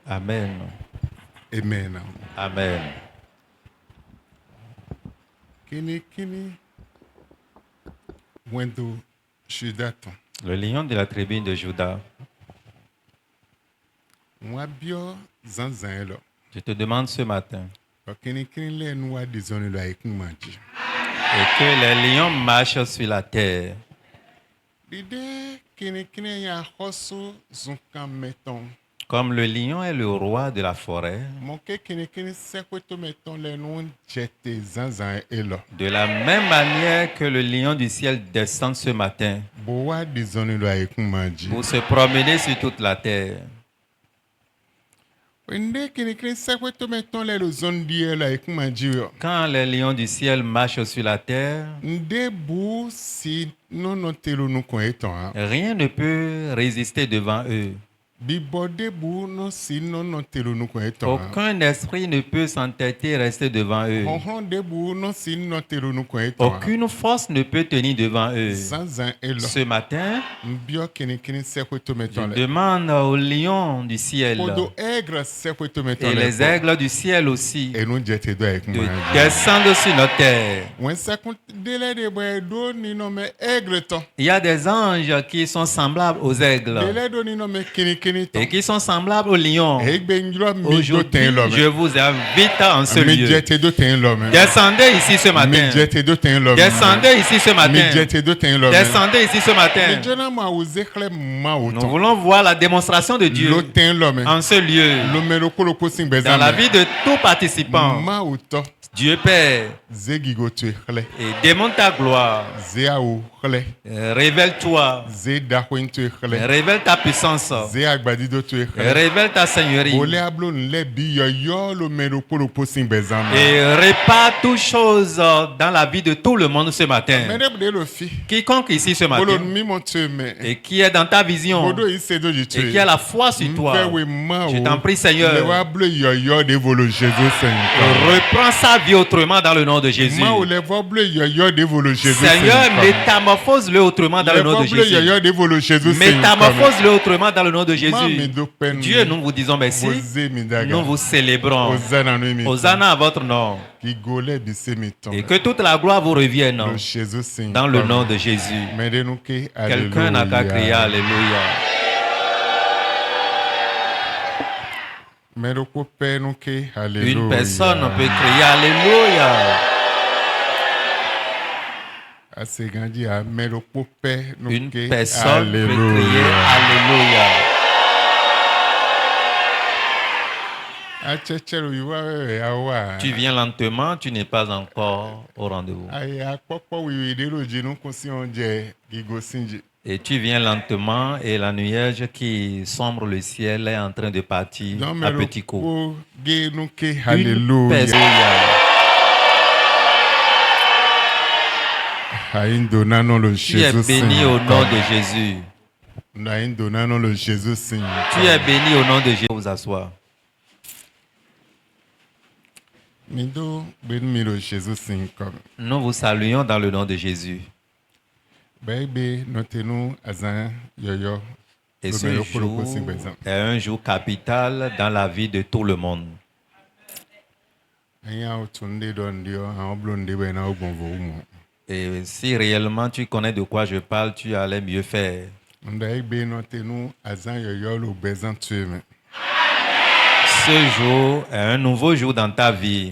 Amen. Amen. Amen. Kini wendo Judaton. Le lion de la tribu de Juda, Moi bio zanzan je te demande ce matin, kini le noa disons le avec nous manji. et que les lions marchent sur la terre. L'idée kini ya hoso zunkan meton. Comme le lion est le roi de la forêt, Mon ke kini sekweto meton le non jete zanzan elo. de la même manière que le lion du ciel descend ce matin Boa disons le avec nous manji. pour se promener sur toute la terre. Wende kini sekweto meton le zone die la avec nous manji. Quand les lions du ciel marchent sur la terre, Ndebu si non telo nous koeton. rien ne peut résister devant eux. Bibodebu no si non telo nous koeton. Aucun esprit ne peut s'entêter rester devant eux. Debu no si non telo nous koeton. Aucune force ne peut tenir devant eux. Zanzan elo. Ce matin, Mbio kini sekweto je meton le. demande aux lions du ciel Podo aigre sekweto meton et le. les aigles du ciel aussi Et nous jete do avec de moi. descendre sur notre terre. When sekund dele de boy do ni no me aigre ton. Il y a des anges qui sont semblables aux aigles Dele do ni no me kini ton. et qui sont semblables aux lions. Egbe njro mi do Aujourd'hui, ten lo je me. vous invite en ce Mi lieu. jete do ten lo me. Descendez ici ce Mi matin. jete do ten lo me. Descendez ici ce Mi matin. jete do ten lo me. Descendez ici ce Mi matin. jona ma uzekhle ma Nous uton. voulons voir la démonstration de Dieu Lo ten lo me. en ce lieu, Lo me lo kolo ko sing bezan. dans la vie de tout participant. Ma uton. Dieu Père, Zegigo tu khle. et démontre ta gloire. Zea ou khle. Révèle-toi. Ze dahwen tu khle. Révèle ta puissance. Ze agbadi do tu khle. Révèle ta seigneurie. Ole ablo nle bi yo lo me lo kolo ko sing bezan. Et répare toutes choses dans la vie de tout le monde ce matin. Mede de lo fi. Quiconque ici ce Bolo matin mi mon tu me. et qui est dans ta vision Bodo ise do ji tu. et qui a la foi sur toi, je t'en prie, Seigneur, Le wa blo yo de volo Jésus Seigneur. reprends sa vie autrement dans le nom de Jésus. Ma ou le wa blo yo de volo Jésus Seigneur, métamorphose-le autrement dans le nom de Jésus. yo de volo Jésus Métamorphose-le autrement dans le nom de Ma mi Jésus. do pen. Dieu, nous vous disons merci. Oze mi daga. Nous vous célébrons. Hosanna no mi. Hosanna à votre nom. Ki gole bi se mi ton. Et que toute la gloire vous revienne Le Jésus Seigneur. dans le nom de Jésus. Mede nou ke Quelqu'un n'a qu'à crier Alléluia. Mede ko pe nou ke Alléluia. Une personne peut crier Alléluia. Ase gandi a mede ko pe nou Une ke personne peut crier Alléluia. Alléluia. Achechero yuwa wewe awa. Tu viens lentement, tu n'es pas encore au rendez-vous. Aye akpokpo wiwi de lo jinu kunsi onje gigo sinji. Et tu viens lentement et la nuage qui sombre le ciel est en train de partir Don à mede petits coups. ko ge nou ke Une Alléluia. personne. Aindo nanon le Tu es Jésus béni au nom de Jésus. Aindo nanon le Jésus Seigneur. Tu es béni au nom de Jésus. Vous asseoir. Mido ben mi le Jésus Seigneur. Nous vous saluons dans le nom de Jésus. Baby notenu azan yoyo. Et Le ce meilleur pour le jour possible, par exemple. est un jour capital dans la vie de tout le monde. Anya otunde don dio an blonde be na ogbonvo umo. Et si réellement tu connais de quoi je parle, tu allais mieux faire. Nda egbe notenu azan yoyo lo bezan tueme. Ce jour est un nouveau jour dans ta vie.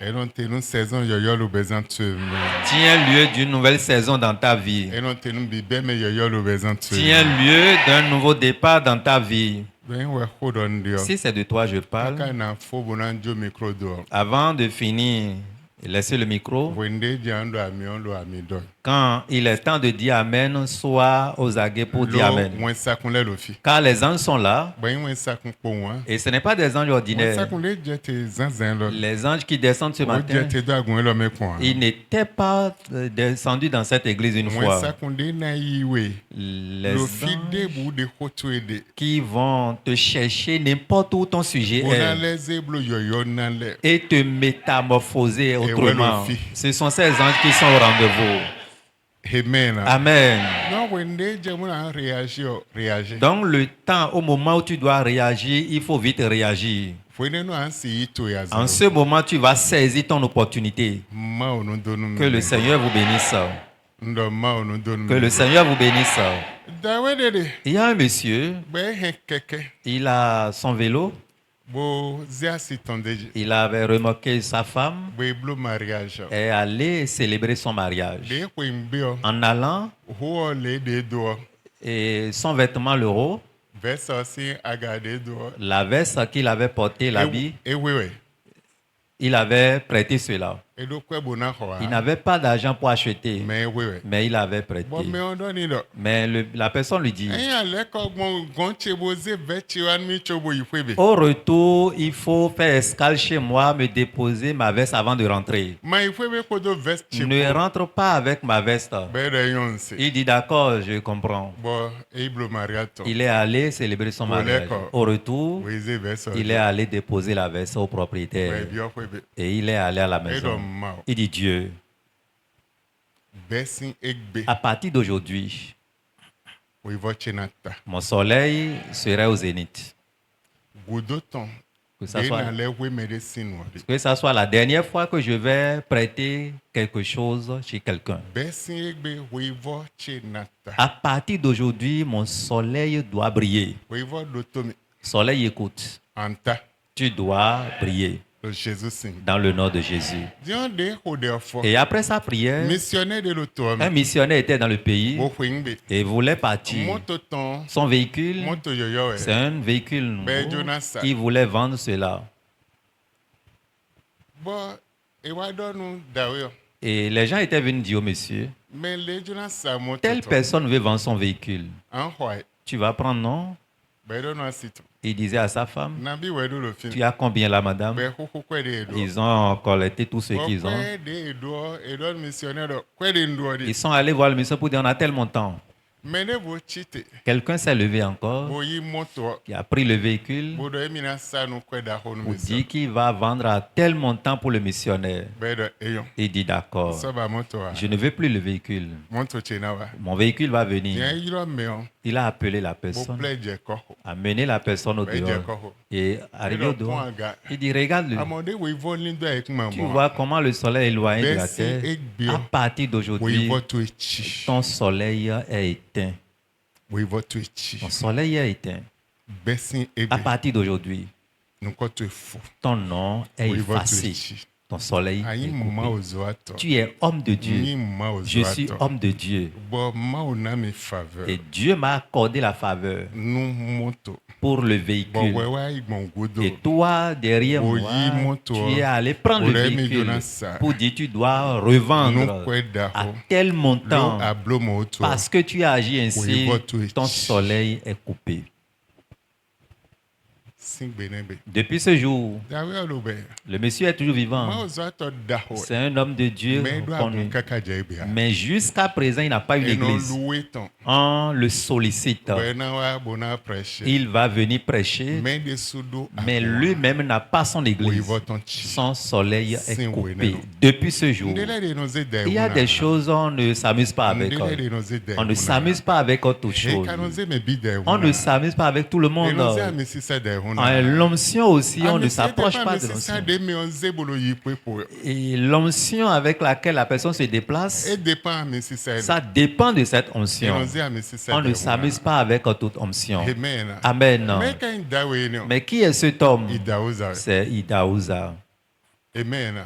Et notenu saison yoyo lo bezan tueme. Tiens lieu d'une nouvelle saison dans ta vie. Et notenu bibe me yoyo lo bezan tueme. Tiens lieu d'un nouveau départ dans ta vie. Ben we hodon dio. Si c'est de toi je parle, Kaka na fo bonanjo micro do. avant de finir, laissez le micro. Wende jando ami on lo ami do. Quand il est temps de dire Amen, sois aux aguets pour dire Amen. Mwen sakun le lo fi. Car les anges sont là Ben mwen sakun po wan. et ce n'est pas des anges Mwen ordinaires. sakun le jete zanzan lo. Les anges qui descendent ce O matin, jete do agun lo me kwa. ils n'étaient pas descendus dans cette église une Mwen fois. sakun de na yiwe. Les Lo anges fi de bou de koto ede. qui vont te chercher n'importe où ton sujet Bona est le zeblo yoyo nan le. et te métamorphoser autrement. ouais, le Ce sont ces anges qui sont au rendez-vous. Amen. Amen. Non, when they réagir. Donc le temps, au moment où tu dois réagir, il faut vite réagir. En ce moment, tu vas saisir ton opportunité. Que le Seigneur vous bénisse. Que le Seigneur vous bénisse. Il y a un monsieur, il a son vélo. Il avait remorqué sa femme et allait célébrer son mariage. En allant, et son vêtement le haut, la veste qu'il avait portée, l'habit, il avait prêté cela. Il n'avait pas d'argent pour acheter, mais il avait prêté. Mais la personne lui dit, au retour, il faut faire escale chez moi, me déposer ma veste avant de rentrer. Ne rentre pas avec ma veste. Il dit d'accord, je comprends. Il est allé célébrer son mariage. Au retour, il est allé déposer la veste au propriétaire. Et il est allé à la maison. Il dit Dieu, à partir d'aujourd'hui, mon soleil serait au zénith. Que ça soit la dernière fois que je vais prêter quelque chose chez quelqu'un. À partir d'aujourd'hui, mon soleil doit briller. Soleil, écoute. Tu dois briller. Dans le nom de Jésus. Et après sa prière, un missionnaire était dans le pays et voulait partir. Son véhicule, c'est un véhicule nouveau. Il voulait vendre cela. Et les gens étaient venus dire au monsieur, telle personne veut vendre son véhicule. Tu vas prendre, non? Il disait à sa femme, tu as combien là, madame? Ils ont collecté tout ce qu'ils ont. Ils sont allés voir le monsieur pour dire on a tel montant. Quelqu'un s'est levé encore, qui a pris le véhicule pour dire qu'il va vendre à tel montant pour le missionnaire. Il dit d'accord, je ne veux plus le véhicule. Mon véhicule va venir. Il a appelé la personne, amené la personne au dehors et arrivé au dehors. Il dit regarde-le. Tu vois comment le soleil est éloigné de la terre. À partir d'aujourd'hui, ton soleil est éteint. Ton soleil est éteint. À partir d'aujourd'hui, ton nom est effacé. Ton soleil est coupé. Tu es homme de Dieu. Je suis homme de Dieu. Et Dieu m'a accordé la faveur pour le véhicule. Et toi, derrière moi, tu es allé prendre le véhicule pour dire tu dois revendre à tel montant. Parce que tu as agi ainsi, ton soleil est coupé. Depuis ce jour, le monsieur est toujours vivant. C'est un homme de Dieu reconnu. Mais jusqu'à présent, il n'a pas eu l'église. On le sollicite. Il va venir prêcher, mais lui-même n'a pas son église. Son soleil est coupé. Depuis ce jour, il y a des choses, on ne s'amuse pas avec. On ne s'amuse pas avec autre chose. On ne s'amuse pas avec tout le monde. L'onction aussi, on ne s'approche pas de l'onction. Et l'onction avec laquelle la personne se déplace, ça dépend de cette onction. On ne s'amuse pas avec toute onction. Amen. Mais qui est cet homme? C'est Idaouza.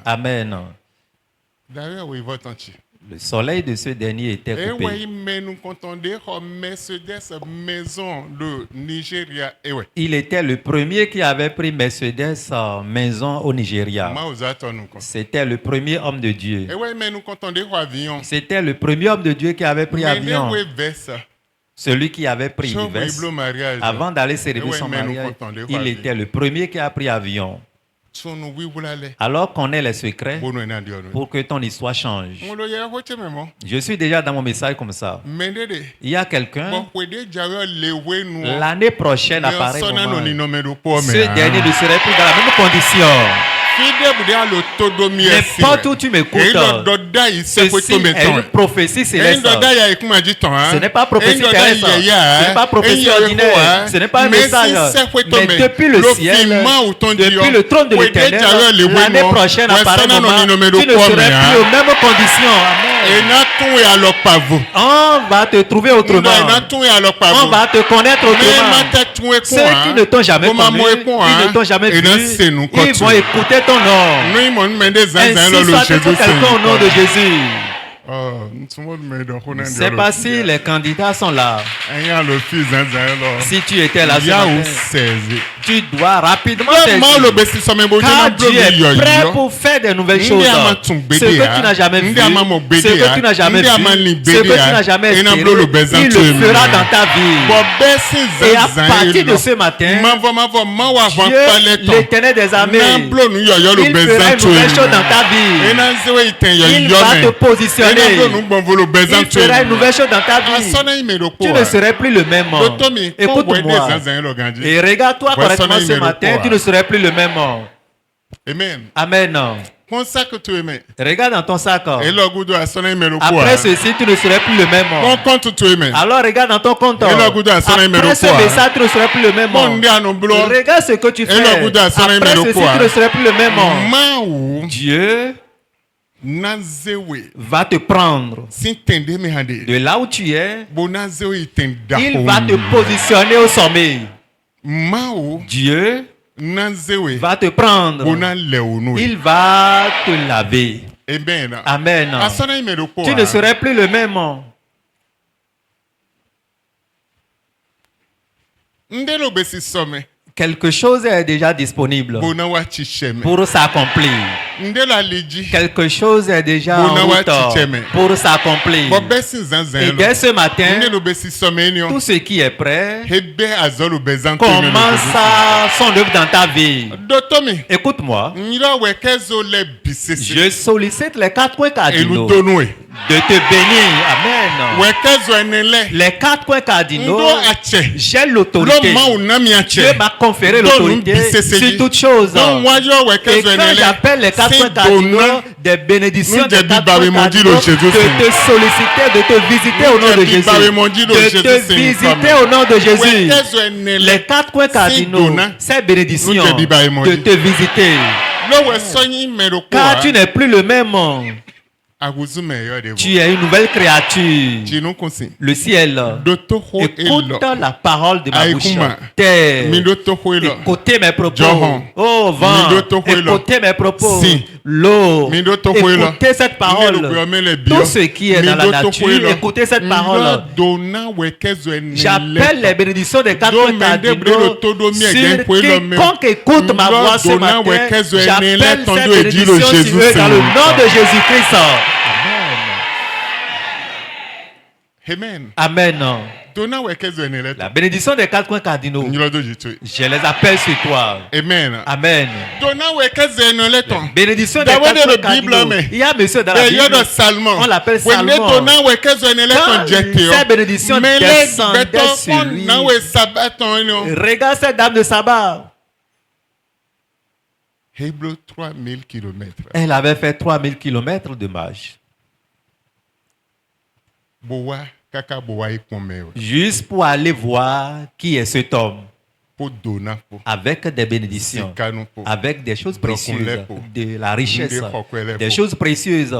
Amen. Le soleil de ce dernier était coupé. Il était le premier qui avait pris Mercedes maison au Nigeria. C'était le premier homme de Dieu. C'était le premier homme de Dieu qui avait pris avion. Celui qui avait pris une veste avant d'aller célébrer son mariage, il était le premier qui a pris avion. Alors qu'on ait les secrets pour que ton histoire change. Je suis déjà dans mon message comme ça. Il y a quelqu'un, l'année prochaine apparaît moment, ce dernier ne serait plus dans la même condition. N'importe où tu m'écoutes, ceci est une prophétie céleste. Ce n'est pas prophétie terrestre, ce n'est pas prophétie ordinaire, ce n'est pas un message. Mais depuis le ciel, depuis le trône de l'Éternel, l'année prochaine, à pareil moment, tu ne serais plus aux mêmes conditions. Amen. On va te trouver autrement. On va te connaître autrement. Ceux qui ne t'ont jamais connu, qui ne t'ont jamais vu, ils vont écouter ton nom. Ainsi soit-il pour quelqu'un au nom de Jésus. Je ne sais pas si les candidats sont là. Si tu étais là, tu dois rapidement car Dieu est prêt pour faire des nouvelles choses. Ce que tu n'as jamais vu, ce que tu n'as jamais vu, ce que tu n'as jamais espéré, il le fera dans ta vie. Et à partir de ce matin, Dieu, l'Éternel des armées, il fera une nouvelle chose dans ta vie. Il va te positionner. Il fera une nouvelle chose dans ta vie. Tu ne serais plus le même homme. Écoute-moi. Et regarde-toi correctement ce matin, tu ne serais plus le même homme. Amen. Amen. Regarde dans ton sac. Après ceci, tu ne serais plus le même homme. Alors regarde dans ton compte. Après ce message, tu ne serais plus le même homme. Regarde ce que tu fais. Après ceci, tu ne serais plus le même homme. Dieu va te prendre de là où tu es. Il va te positionner au sommet. Dieu va te prendre. Il va te laver. Amen. Tu ne serais plus le même homme. Quelque chose est déjà disponible pour s'accomplir. Quelque chose est déjà en route pour s'accomplir. Et dès ce matin, tout ce qui est prêt commence son œuvre dans ta vie. Écoute-moi. Je sollicite les 4 coins cardinaux de te bénir. Amen. Les 4 coins cardinaux, j'ai l'autorité. Dieu m'a conféré l'autorité sur toutes choses. Et quand j'appelle les 4 coins cardinaux, des bénédictions des 4 coins cardinaux, de te solliciter, de te visiter au nom de Jésus. De te visiter au nom de Jésus. Les 4 coins cardinaux, ces bénédictions, de te visiter. Car tu n'es plus le même homme. Tu es une nouvelle créature. Le ciel, écoute la parole de ma bouche. Terre, écoutez mes propos. Oh vent, écoutez mes propos. L'eau, écoutez cette parole. Tout ce qui est dans la nature, écoutez cette parole. J'appelle les bénédictions des 4 coins cardinaux sur quiconque écoute ma voix ce matin. J'appelle ces bénédictions sur eux dans le nom de Jésus-Christ. Amen. Amen. La bénédiction des 4 coins cardinaux, je les appelle sur toi. Amen. Amen. La bénédiction des 4 coins cardinaux. Il y a monsieur dans la Bible, on l'appelle Salmon. Quand ces bénédictions descendaient sur lui, regarde cette dame de sabbat. Elle avait fait 3000 km de marche. Juste pour aller voir qui est cet homme. Avec des bénédictions, avec des choses précieuses, de la richesse, des choses précieuses.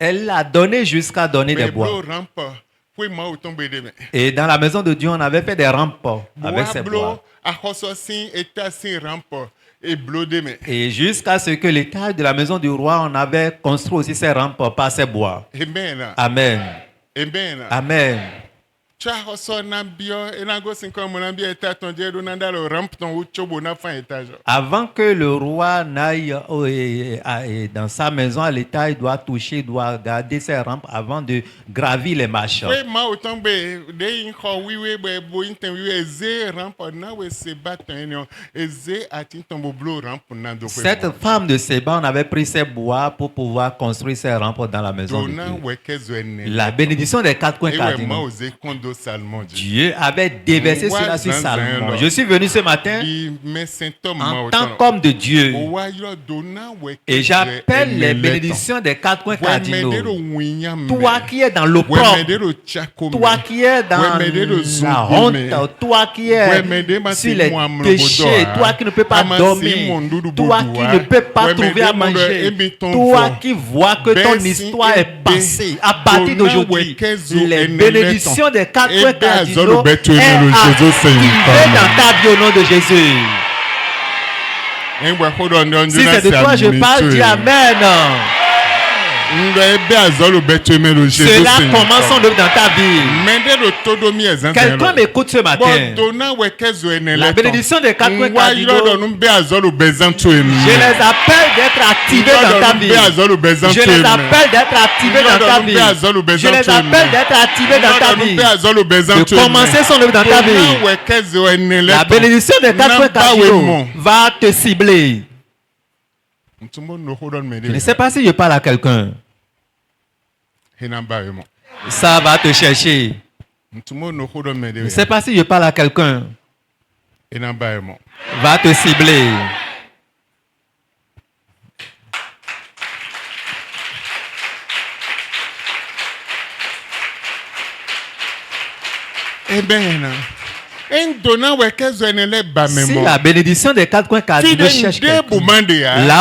Elle a donné jusqu'à donner des bois. Et dans la maison de Dieu, on avait fait des rampes avec ces bois. Et jusqu'à ce que l'étage de la maison du roi, on avait construit aussi ces rampes par ces bois. Amen. Amen. Amen. Amen. Avant que le roi n'aille dans sa maison à l'étage, il doit toucher, il doit garder ses rampes avant de gravir les marches. Cette femme de Séba, on avait pris ses bois pour pouvoir construire ses rampes dans la maison de Dieu. La bénédiction des 4 coins cardinaux Dieu avait déversé cela sur Salomon. Je suis venu ce matin en tant qu'homme de Dieu et j'appelle les bénédictions des 4 coins cardinaux. Toi qui es dans l'opprobre, toi qui es dans la honte, toi qui es sur les péchés, toi qui ne peux pas dormir, toi qui ne peux pas trouver à manger, toi qui vois que ton histoire est passée, à partir d'aujourd'hui, les bénédictions des 4 coins cardinaux est activée dans ta vie au nom de Jésus. Si c'est de toi je parle, dis Amen. Cela commence son œuvre dans ta vie. Quelqu'un m'écoute ce matin. La bénédiction des 4 coins cardinaux, je les appelle d'être activés dans ta vie. Je les appelle d'être activés dans ta vie. Je les appelle d'être activés dans ta vie. De commencer son œuvre dans ta vie. La bénédiction des 4 coins cardinaux va te cibler. Je ne sais pas si je parle à quelqu'un. Ça va te chercher. Je ne sais pas si je parle à quelqu'un. Va te cibler. Eh bien, si la bénédiction des 4 coins cardinaux cherche là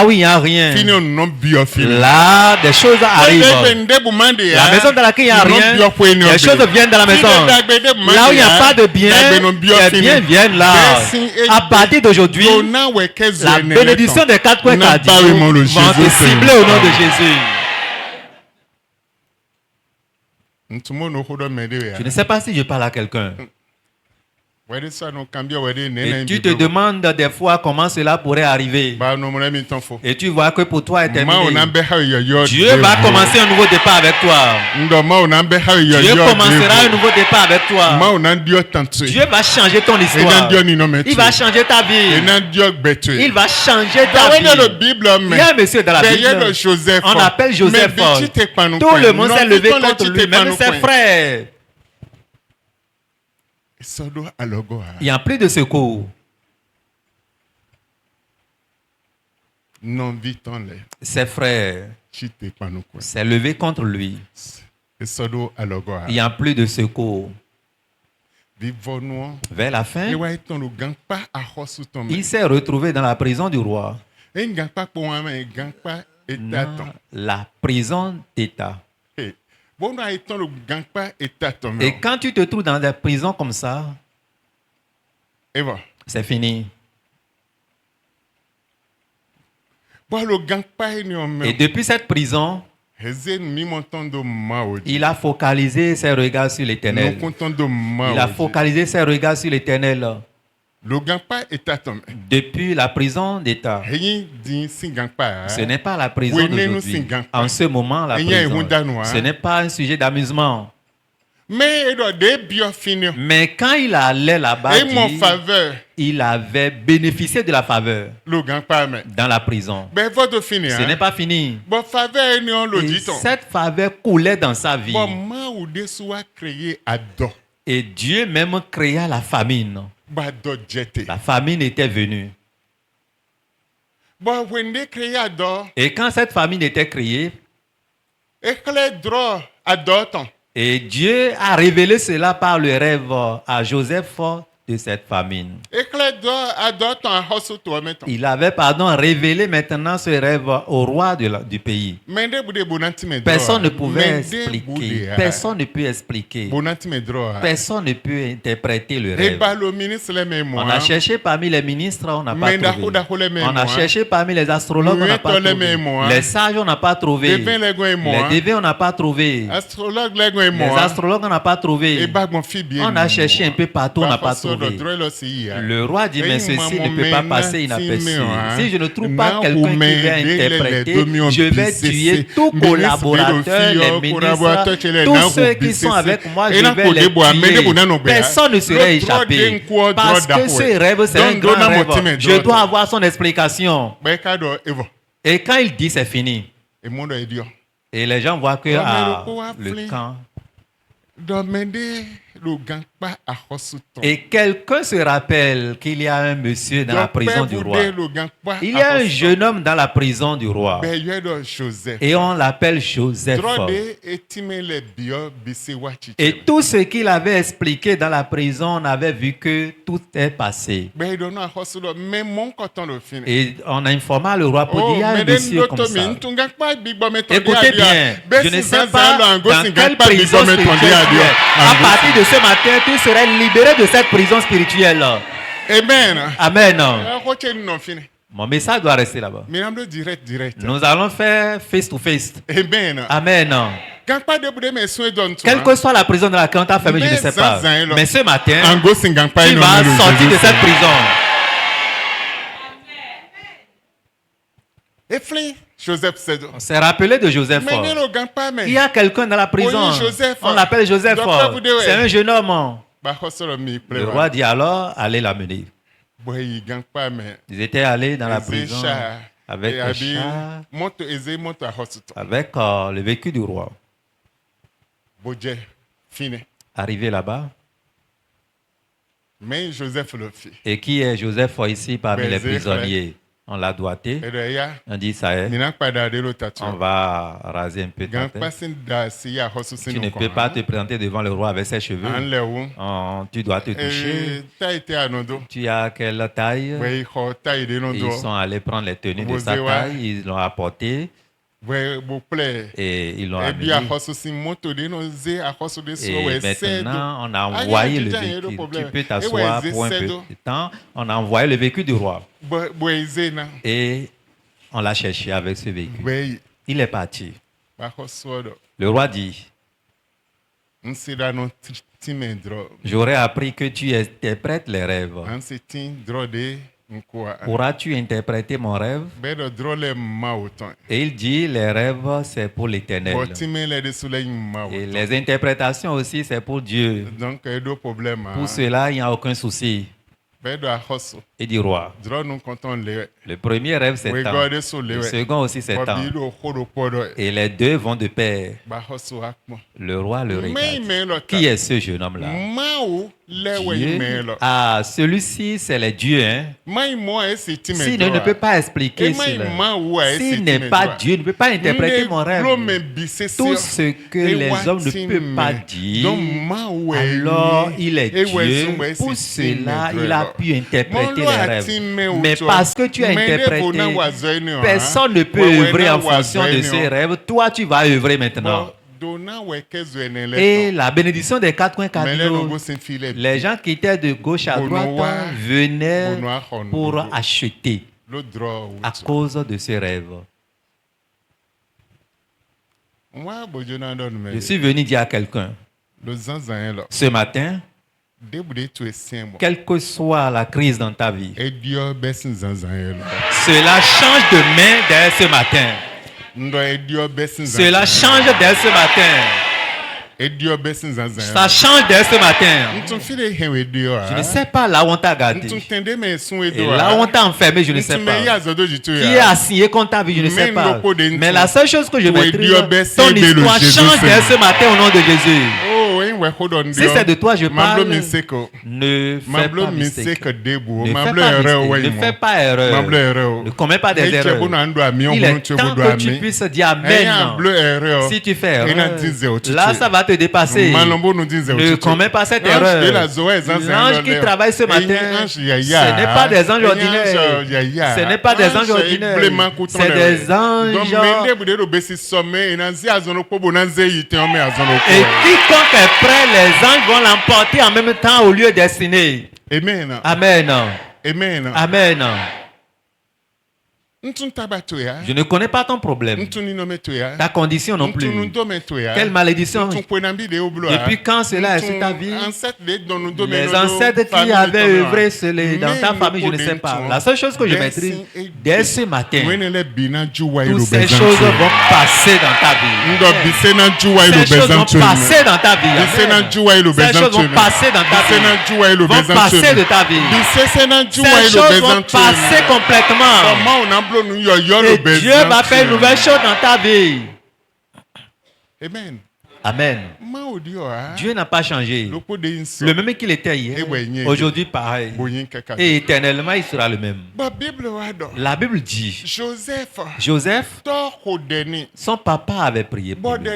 où il n'y a rien, là des choses arrivent. La maison dans laquelle il n'y a rien, les choses viennent dans la maison. Là où il n'y a pas de bien, les biens viennent là. À partir d'aujourd'hui, la bénédiction des 4 coins cardinaux vont te cibler au nom de Jésus. Je ne sais pas si je parle à quelqu'un. Et tu te demandes des fois comment cela pourrait arriver. Et tu vois que pour toi est terminé. Dieu va commencer un nouveau départ avec toi. Dieu commencera un nouveau départ avec toi. Dieu va changer ton histoire. Il va changer ta vie. Il va changer ta vie. Il y a un monsieur dans la Bible. On appelle Joseph. Tout le monde s'est levé contre lui, même ses frères. Il n'y a plus de secours. Ses frères s'est levé contre lui. Il n'y a plus de secours. Vers la fin, il s'est retrouvé dans la prison du roi. Non, la prison d'État. Et quand tu te trouves dans des prisons comme ça, c'est fini. Et depuis cette prison, il a focalisé ses regards sur l'Éternel. Il a focalisé ses regards sur l'Éternel. Depuis la prison d'État, ce n'est pas la prison d'aujourd'hui. En ce moment, la prison, ce n'est pas un sujet d'amusement. Mais quand il allait là-bas, il avait bénéficié de la faveur dans la prison. Ce n'est pas fini. Et cette faveur coulait dans sa vie. Et Dieu même créa la famine. La famine était venue. Et quand cette famine était créée, et Dieu a révélé cela par le rêve à Joseph de cette famine. Il avait révélé maintenant ce rêve au roi du pays. Personne ne pouvait expliquer. Personne ne peut expliquer. Personne ne peut interpréter le rêve. On a cherché parmi les ministres, on n'a pas trouvé. On a cherché parmi les astrologues, on n'a pas trouvé. Les sages, on n'a pas trouvé. Les devins, on n'a pas trouvé. Les astrologues, on n'a pas trouvé. On a cherché un peu partout, on n'a pas trouvé. Le roi dit, mais ceci ne peut pas passer inaperçu. Si je ne trouve pas quelqu'un qui va interpréter, je vais tuer tous collaborateurs, les ministres, tous ceux qui sont avec moi, je vais les tuer. Personne ne serait échappé. Parce que ce rêve, c'est un grand rêve. Je dois avoir son explication. Et quand il dit, c'est fini. Et les gens voient que le camp Et quelqu'un se rappelle qu'il y a un monsieur dans la prison du roi. Il y a un jeune homme dans la prison du roi. Et on l'appelle Joseph. Et tout ce qu'il avait expliqué dans la prison, on avait vu que tout est passé. Et on a informé le roi pour dire, il y a un monsieur comme ça. Écoutez bien, je ne sais pas dans quelle prison spirituelle tu es. À partir de ce matin, tu serais libéré de cette prison spirituelle. Amen. Amen. Mon message doit rester là-bas. Nous allons faire face to face. Amen. Amen. Quelle que soit la prison dans laquelle on t'a fermé, je ne sais pas. Mais ce matin, tu vas sortir de cette prison. On s'est rappelé de Joseph. Il y a quelqu'un dans la prison. On l'appelle Joseph. C'est un jeune homme. Le roi dit alors, allez l'amener. Ils étaient allés dans la prison avec le chat, avec le véhicule du roi. Arrivé là-bas. Et qui est Joseph ici parmi les prisonniers? On l'a doigté. On dit ça est. On va raser un peu ta tête. Tu ne peux pas te présenter devant le roi avec ses cheveux. Tu dois te toucher. Tu as quelle taille? Ils sont allés prendre les tenues de sa taille. Ils l'ont apporté. Et ils l'ont amené. Et maintenant, on a envoyé le véhicule. Tu peux t'asseoir pour un peu de temps. On a envoyé le véhicule du roi. Et on l'a cherché avec ce véhicule. Il est parti. Le roi dit, j'aurais appris que tu interprètes les rêves. Pourras-tu interpréter mon rêve? Et il dit, les rêves, c'est pour l'Éternel. Et les interprétations aussi, c'est pour Dieu. Pour cela, il n'y a aucun souci. Et du roi. Le premier rêve, c'est temps. Le second aussi, c'est temps. Et les deux vont de pair. Le roi le regarde. Qui est ce jeune homme-là? Dieu. Ah, celui-ci, c'est les dieux. Hein? S'il ne peut pas expliquer cela, s'il n'est pas Dieu, il ne peut pas interpréter mon rêve. Tout ce que les hommes ne peuvent pas dire, alors il est Dieu. Pour cela, il a pu interpréter les rêves. Mais parce que tu as interprété, personne ne peut œuvrer en fonction de ces rêves. Toi, tu vas œuvrer maintenant. Et la bénédiction des quatre coins cardinaux, les gens qui étaient de gauche à droite venaient pour acheter à cause de ce rêve. Je suis venu dire à quelqu'un ce matin, quelle que soit la crise dans ta vie, cela change de main dès ce matin. Cela change dès ce matin. Ça change dès ce matin. Je ne sais pas là où on t'a gardé. Et là où on t'a enfermé, je ne sais pas. Qui a signé contre ta vie, je ne sais pas. Mais la seule chose que je maîtrise, ton histoire change dès ce matin au nom de Jésus. Si c'est de toi, je parle. Ne fais pas mistake. Ne fais pas erreur. Ne commets pas des erreurs. Il est temps que tu puisses dire Amen. Si tu fais erreur, là, ça va te dépasser. Ne commets pas cette erreur. L'ange qui travaille ce matin, ce n'est pas des anges ordinaires. Ce n'est pas des anges ordinaires. C'est des anges. Et quiconque est prêt, les anges vont l'emporter en même temps au lieu destiné. Amen. Amen. Amen. Amen. Je ne connais pas ton problème, ta condition non plus. Quelle malédiction. Depuis quand cela est sur ta vie? Les ancêtres qui avaient œuvré dans ta famille, je ne sais pas. La seule chose que je maîtrise, dès ce matin, toutes ces choses vont passer dans ta vie. Ces choses vont passer dans ta vie. Ces choses vont passer dans ta vie. Vont passer de ta vie. Ces choses vont passer complètement. Et Dieu va faire une nouvelle chose dans ta vie. Amen. Amen. Dieu n'a pas changé. Le même qu'il était hier, aujourd'hui pareil. Et éternellement, il sera le même. La Bible dit, Joseph, son papa avait prié pour lui.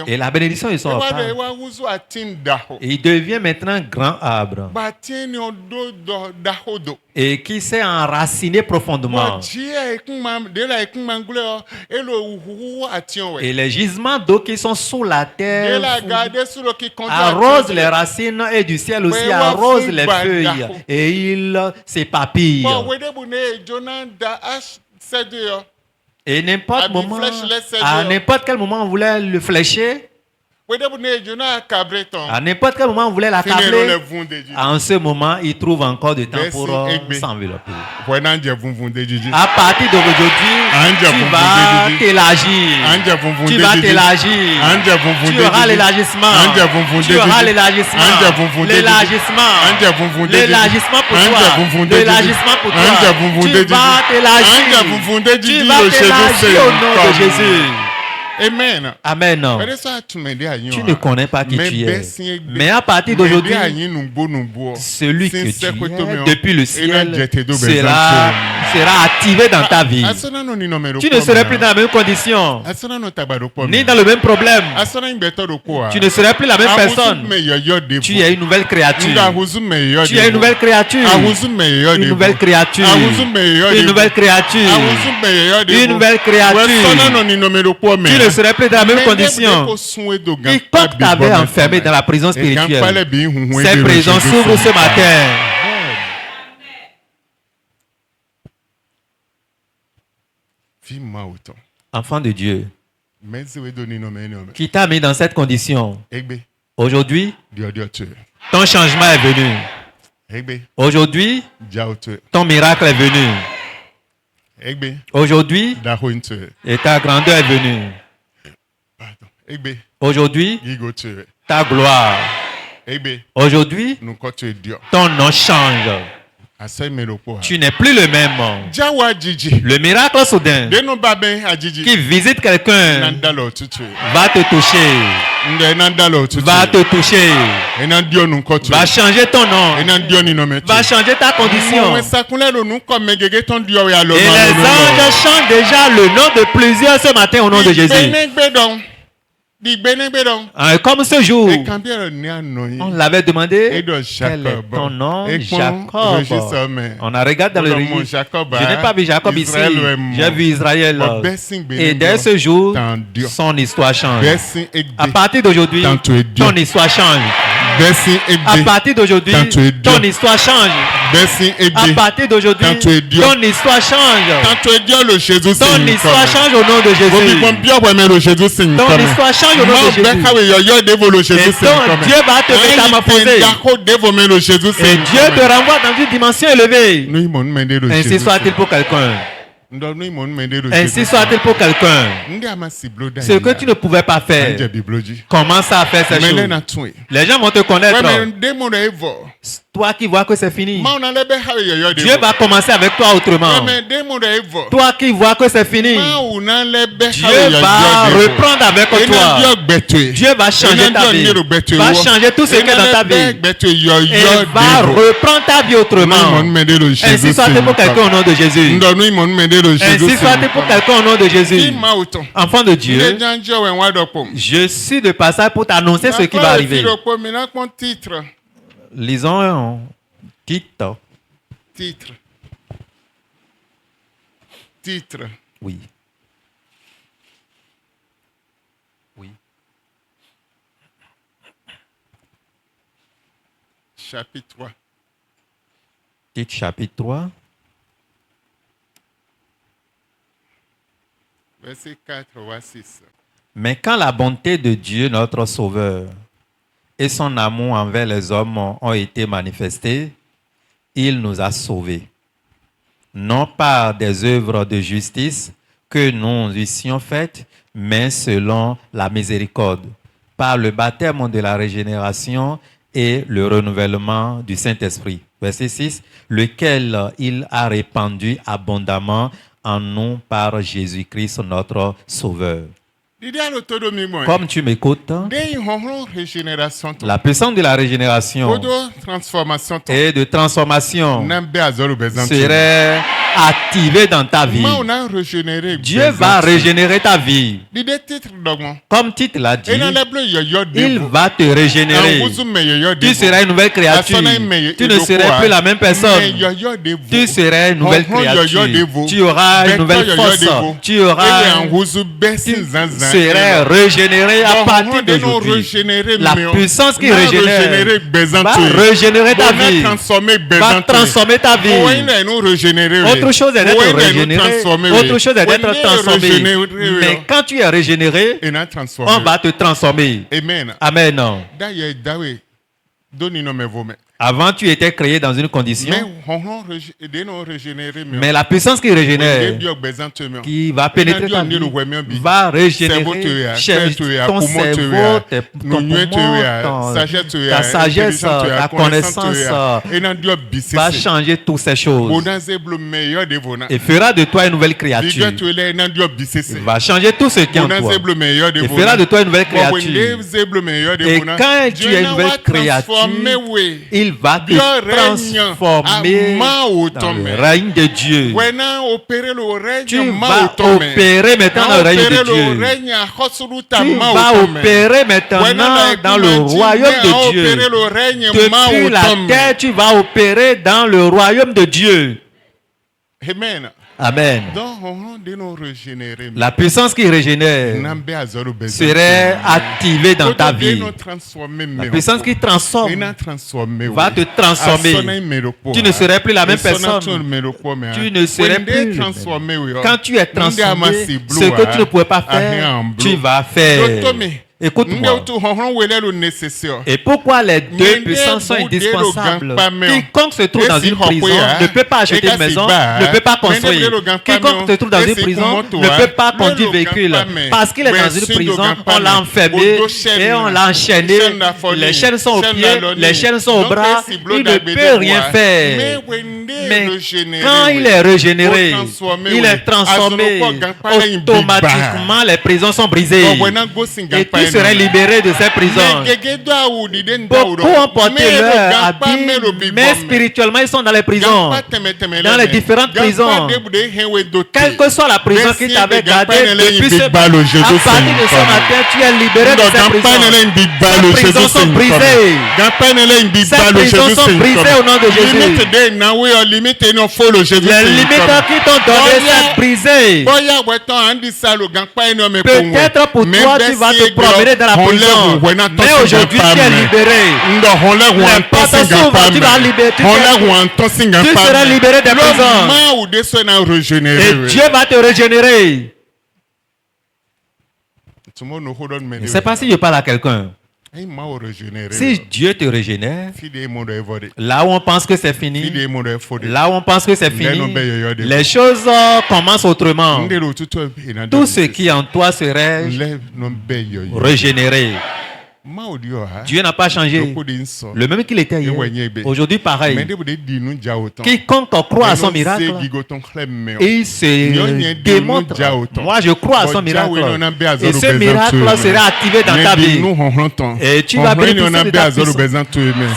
Et la bénédiction de son papa. Et il devient maintenant grand arbre. Et qui s'est enraciné profondément. Et les gisements d'eau qui sont sous la terre arrosent les racines et du ciel aussi arrose les feuilles. Et il s'éparpille. Et n'importe moment, à n'importe quel moment on voulait le flécher. À n'importe quel moment on voulait l'accabler. En ce moment, il trouve encore du temps pour s'envelopper. À partir d'aujourd'hui, tu vas t'élargir. Tu vas t'élargir. Tu auras l'élargissement. Tu auras l'élargissement. L'élargissement. L'élargissement pour toi. L'élargissement pour toi. Tu vas t'élargir. Tu vas t'élargir au nom de Jésus. Amen. Amen. Tu ne connais pas qui tu es. Mais à partir d'aujourd'hui, celui que tu es depuis le ciel sera activé dans ta vie. Tu ne serais plus dans la même condition, ni dans le même problème. Tu ne serais plus la même personne. Tu es une nouvelle créature. Tu es une nouvelle créature. Une nouvelle créature. Une nouvelle créature. Une nouvelle créature. Tu ne serais plus dans la même condition. Quiconque t'avait enfermé dans la prison spirituelle, cette prison s'ouvre ce matin. Enfant de Dieu, qui t'a mis dans cette condition, aujourd'hui, ton changement est venu. Aujourd'hui, ton miracle est venu. Aujourd'hui, et ta grandeur est venue. Aujourd'hui, ta gloire. Aujourd'hui, ton nom change. Tu n'es plus le même. Le miracle soudain qui visite quelqu'un va te toucher. Va te toucher. Va changer ton nom. Va changer ta condition. Et les anges chantent déjà le nom de plusieurs ce matin au nom de Jésus. Comme ce jour, on l'avait demandé, quel est ton nom? Jacob. On a regardé dans le registre. Je n'ai pas vu Jacob ici. J'ai vu Israël. Et dès ce jour, son histoire change. À partir d'aujourd'hui, ton histoire change. À partir d'aujourd'hui, ton histoire change. À partir d'aujourd'hui, ton histoire change. Ton histoire change au nom de Jésus. Ton histoire change au nom de Jésus. Et donc, Dieu va te métamorphoser. Et Dieu te renvoie dans une dimension élevée. Ainsi soit-il pour quelqu'un. Ainsi soit-il pour quelqu'un. Ce que tu ne pouvais pas faire, commence à faire ces choses. Les gens vont te connaître. Toi qui vois que c'est fini, Dieu va commencer avec toi autrement. Toi qui vois que c'est fini, Dieu va reprendre avec toi. Dieu va changer ta vie. Va changer tout ce qui est dans ta vie. Et va reprendre ta vie autrement. Ainsi soit-il pour quelqu'un au nom de Jésus. Ainsi soit-il pour quelqu'un au nom de Jésus. Enfant de Dieu, je suis de passage pour t'annoncer ce qui va arriver. Lisons un titre. Oui. Oui. Chapitre 3. Titre chapitre 3. Verset 4 à 6. Mais quand la bonté de Dieu, notre Sauveur, et son amour envers les hommes ont été manifestés, il nous a sauvés. Non par des œuvres de justice que nous eussions faites, mais selon la miséricorde, par le baptême de la régénération et le renouvellement du Saint-Esprit. Verset 6, lequel il a répandu abondamment en nous par Jésus-Christ notre Sauveur. Comme tu m'écoutes, la puissance de la régénération et de transformation serait activée dans ta vie. Dieu va régénérer ta vie. Comme titre l'a dit, il va te régénérer. Tu seras une nouvelle créature. Tu ne seras plus la même personne. Tu seras une nouvelle créature. Tu auras une nouvelle force. Tu serais régénéré à partir d'aujourd'hui. La puissance qui régénère va régénérer ta vie. Va transformer ta vie. Autre chose est d'être régénéré. Autre chose est d'être transformé. Mais quand tu es régénéré, on va te transformer. Amen. Avant, tu étais créé dans une condition, mais la puissance qui régénère, qui va pénétrer ta vie, va régénérer ton cerveau, ta sagesse, ta connaissance, va changer toutes ces choses et fera de toi une nouvelle créature. Va changer tout ce qui est en toi et fera de toi une nouvelle créature. Et quand tu es une nouvelle créature, il va te transformer dans le règne de Dieu. Tu vas opérer maintenant dans le règne de Dieu. Tu vas opérer maintenant dans le royaume de Dieu. Depuis la terre, tu vas opérer dans le royaume de Dieu. Amen. Amen. La puissance qui régénère serait activée dans ta vie. La puissance qui transforme va te transformer. Tu ne serais plus la même personne. Tu ne serais plus. Quand tu es transformé, ce que tu ne pouvais pas faire, tu vas faire. Écoute-moi. Et pourquoi les deux puissances sont indispensables? Quiconque se trouve dans une prison ne peut pas acheter une maison, ne peut pas construire. Quiconque se trouve dans une prison ne peut pas conduire véhicule. Parce qu'il est dans une prison, on l'a enfermé et on l'a enchaîné. Les chaînes sont aux pieds, les chaînes sont aux bras. Il ne peut rien faire. Mais quand il est régénéré, il est transformé, automatiquement les prisons sont brisées. Et tu serais libéré de ces prisons. Beaucoup ont porté leur habit, mais spirituellement ils sont dans les prisons, dans les différentes prisons. Quelle que soit la prison qui t'avait gardé, depuis ce matin, à partir de ce matin, tu es libéré de ces prisons. Ces prisons sont brisées. Ces prisons sont brisées au nom de Jésus. Les limites qui t'ont donné sont brisées. Peut-être pour toi, tu vas te promener dans la prison, mais aujourd'hui tu es libéré. Les portes s'ouvrent, tu vas libérer. Tu seras libéré des prisons. Et Dieu va te régénérer. Je ne sais pas si je parle à quelqu'un. Si Dieu te régénère, là où on pense que c'est fini, là où on pense que c'est fini, les choses commencent autrement. Tout ce qui en toi serait régénéré. Dieu n'a pas changé. Le même qu'il était hier. Aujourd'hui, pareil. Quiconque croit à son miracle, il se démontre. Moi, je crois à son miracle. Et ce miracle sera activé dans ta vie. Et tu vas bénéficier de ta puissance.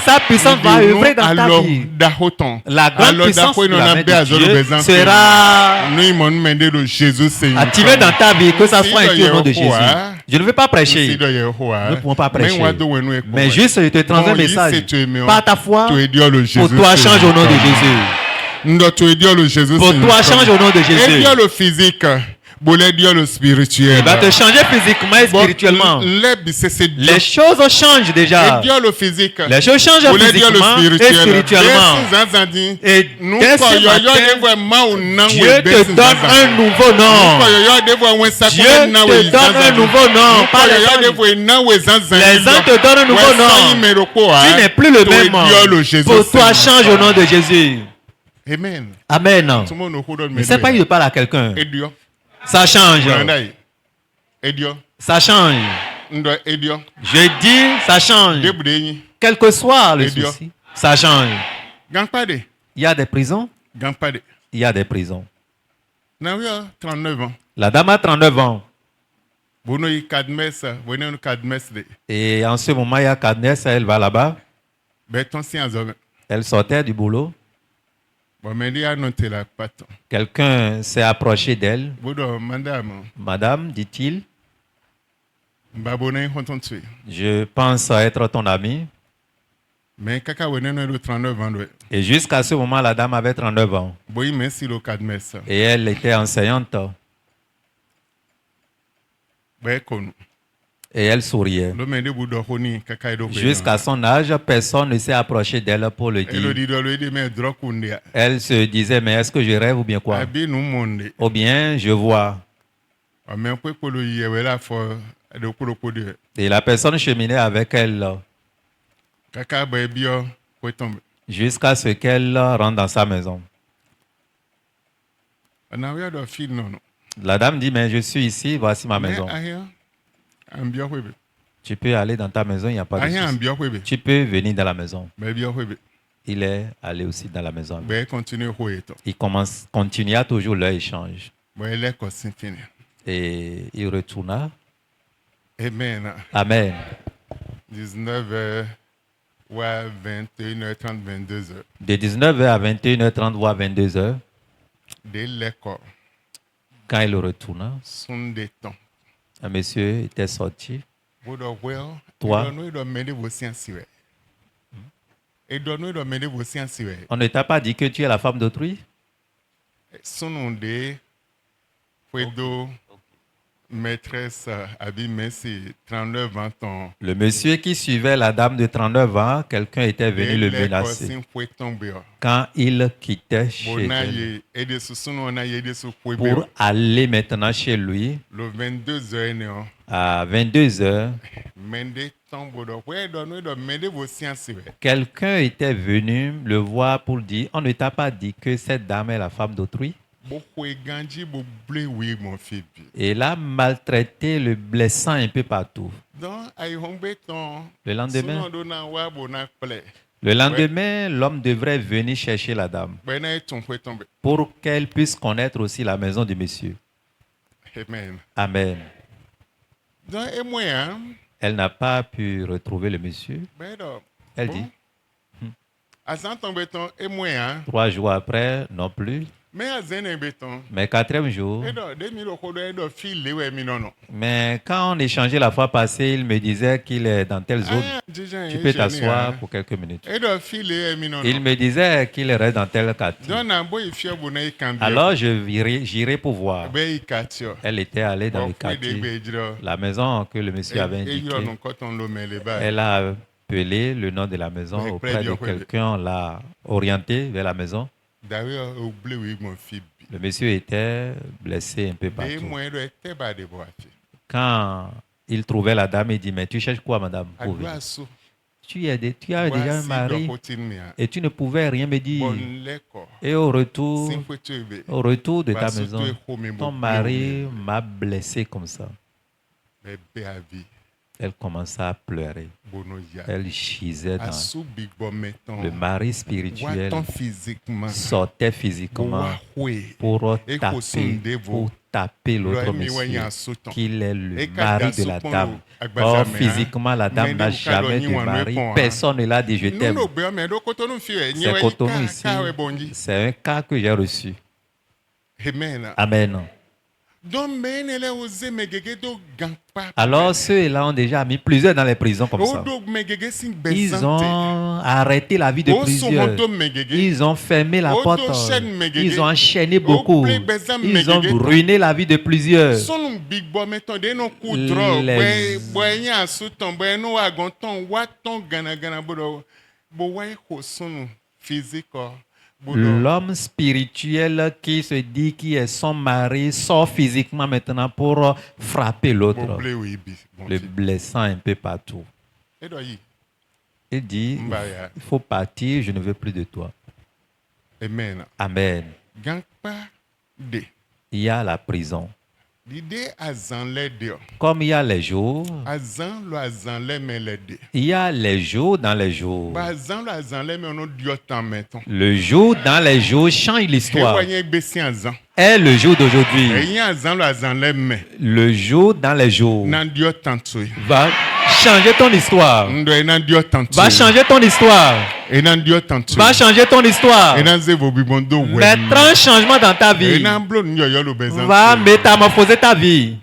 Sa puissance va œuvrer dans ta vie. La grande puissance de la main de Dieu sera activée dans ta vie, que ça soit inclus au nom de Jésus. Je ne veux pas prêcher. Nous ne pouvons pas prêcher. Mais juste, je te transmets un message. Par ta foi, pour toi, change au nom de Jésus. Pour toi, change au nom de Jésus. Il va te changer physiquement et spirituellement. Les choses changent déjà. Les choses changent physiquement et spirituellement. Et dès ce matin, Dieu te donne un nouveau nom. Dieu te donne un nouveau nom. Pas les gens te donnent un nouveau nom. Tu n'es plus le même. Pour toi, change au nom de Jésus. Amen. Ne sais pas, il parle à quelqu'un. Ça change. Ça change. Je dis, ça change. Quel que soit le souci, ça change. Il y a des prisons. Il y a des prisons. La dame a 39 ans. Et en ce moment, il y a Cadmès, elle va là-bas. Elle sortait du boulot. Quelqu'un s'est approché d'elle. Madame, dit-il, je pense être ton ami. Et jusqu'à ce moment, la dame avait 39 ans. Et elle était enseignante. Et elle souriait. Jusqu'à son âge, personne ne s'est approché d'elle pour le dire. Elle se disait, mais est-ce que je rêve ou bien quoi? Ou bien je vois. Et la personne cheminait avec elle jusqu'à ce qu'elle rentre dans sa maison. La dame dit, mais je suis ici, voici ma maison. Tu peux aller dans ta maison, il n'y a pas de souci. Tu peux venir dans la maison. Il est allé aussi dans la maison. Il continua toujours leur échange. Et il retourna. Amen. Amen. 19h, 21h30, 22h. De 19h à 21h30 voire 22h. Quand il retourna, un monsieur était sorti. Toi, on ne t'a pas dit que tu es la femme d'autrui? Maîtresse Abimessi, 39 ans. Le monsieur qui suivait la dame de 39 ans, quelqu'un était venu le menacer. Quand il quittait chez elle pour aller maintenant chez lui, à 22h, quelqu'un était venu le voir pour dire, on ne t'a pas dit que cette dame est la femme d'autrui? Et il a maltraité, le blessant un peu partout. Le lendemain, l'homme devrait venir chercher la dame pour qu'elle puisse connaître aussi la maison du monsieur. Amen. Elle n'a pas pu retrouver le monsieur. Elle dit, 3 jours après, non plus. Mais 4e jour, mais quand on échangeait la fois passée, il me disait qu'il est dans telle zone. Tu peux t'asseoir pour quelques minutes. Il me disait qu'il reste dans tel quartier. Alors j'irai pour voir. Elle était allée dans le quartier, la maison que le monsieur avait indiquée. Elle a appelé le nom de la maison auprès de quelqu'un, l'a orienté vers la maison. Le monsieur était blessé un peu partout. Quand il trouvait la dame, il dit, mais tu cherches quoi, madame? Tu as déjà un mari et tu ne pouvais rien me dire. Et au retour de ta maison, ton mari m'a blessé comme ça. Elle commença à pleurer. Elle gisait dans... Le mari spirituel sortait physiquement pour taper l'autre monsieur, qu'il est le mari de la dame. Or, physiquement, la dame n'a jamais de mari. Personne ne l'a dit, je t'aime. C'est Cotonou ici. C'est un cas que j'ai reçu. Amen. Alors ceux-là ont déjà mis plusieurs dans les prisons comme ça. Ils ont arrêté la vie de plusieurs. Ils ont fermé la porte. Ils ont enchaîné beaucoup. Ils ont ruiné la vie de plusieurs. L'homme spirituel qui se dit qu'il est son mari sort physiquement maintenant pour frapper l'autre, le blessant un peu partout. Il dit, il faut partir, je ne veux plus de toi. Amen. Il y a la prison. Comme il y a les jours, il y a les jours dans les jours. Le jour dans les jours change l'histoire. est le jour d'aujourd'hui. Le jour dans les jours va changer ton histoire. Va changer ton histoire. Va changer ton histoire. Mettre un changement dans ta vie. Va métamorphoser ta vie.